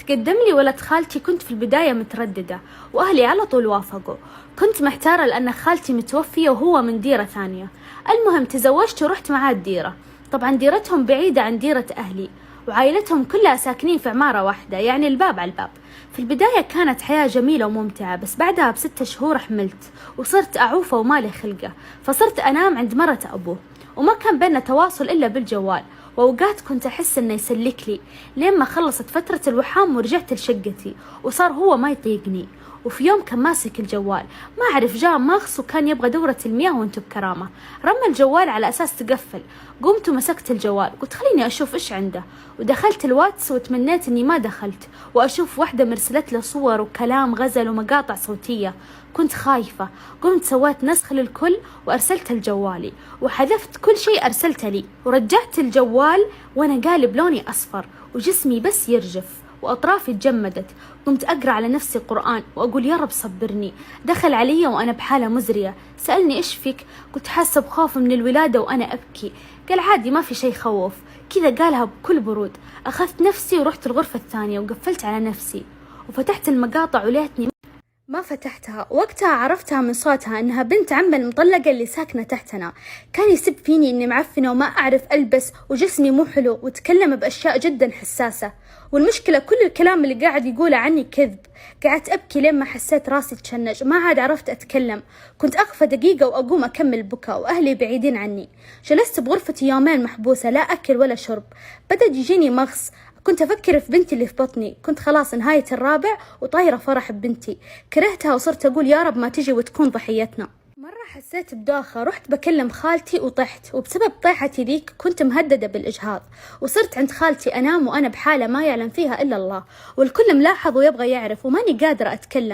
تقدم لي ولد خالتي. كنت في البداية مترددة وأهلي على طول وافقوا. كنت محتارة لأن خالتي متوفية وهو من ديرة ثانية. المهم تزوجت ورحت معاه الديرة. طبعا ديرتهم بعيدة عن ديرة أهلي، وعائلتهم كلها ساكنين في عمارة واحدة، يعني الباب على الباب. في البداية كانت حياة جميلة وممتعة، بس بعدها ب6 شهور حملت وصرت أعوفة ومالي خلقة، فصرت أنام عند مرة أبوه، وما كان بيننا تواصل إلا بالجوال، وأوقات كنت أحس إنه يسلك لي لين ما خلصت فترة الوحام ورجعت لشقتي، وصار هو ما يطيقني. وفي يوم كان ماسك الجوال، ما أعرف جاء ماخص وكان يبغى دورة المياه وانتو بكرامة، رمى الجوال على أساس تقفل. قمت ومسكت الجوال، قلت خليني أشوف إيش عنده، ودخلت الواتس وتمنيت إني ما دخلت وأشوف واحدة مرسلت له صور وكلام غزل ومقاطع صوتية. كنت خايفة، قمت سويت نسخ للكل وأرسلت لجوالي، وحذفت كل شيء أرسلته لي، ورجعت الجوال وأنا قالب لوني أصفر وجسمي بس يرجف وأطرافي تجمدت. قمت أقرأ على نفسي قرآن وأقول يا رب صبرني. دخل علي وأنا بحالة مزرية، سألني إيش فيك؟ كنت حاسة بخوف من الولادة وأنا أبكي. قال عادي ما في شيء خوف كذا، قالها بكل برود. أخذت نفسي ورحت الغرفة الثانية وقفلت على نفسي وفتحت المقاطع، وليتني ما فتحتها. وقتها عرفتها من صوتها انها بنت عم المطلقة اللي ساكنة تحتنا. كان يسب فيني اني معفنة وما اعرف البس وجسمي مو حلو، وتكلم باشياء جدا حساسة. والمشكلة كل الكلام اللي قاعد يقوله عني كذب. قعدت ابكي لين ما حسيت راسي تشنج، ما عاد عرفت اتكلم. كنت اخفى دقيقة واقوم اكمل بكاء، واهلي بعيدين عني. جلست بغرفتي يومين محبوسة، لا اكل ولا شرب. بدأ يجيني مغص، كنت أفكر في بنتي اللي في بطني. كنت خلاص نهاية الرابع وطايرة فرح ببنتي. كرهتها وصرت أقول يا رب ما تجي وتكون ضحيتنا. مرة حسيت بدوخة، رحت بكلم خالتي وطحت، وبسبب طيحتي ذيك كنت مهددة بالإجهاض. وصرت عند خالتي أنام وأنا بحالة ما يعلم فيها إلا الله، والكل ملاحظ ويبغى يعرف، وماني قادرة أتكلم.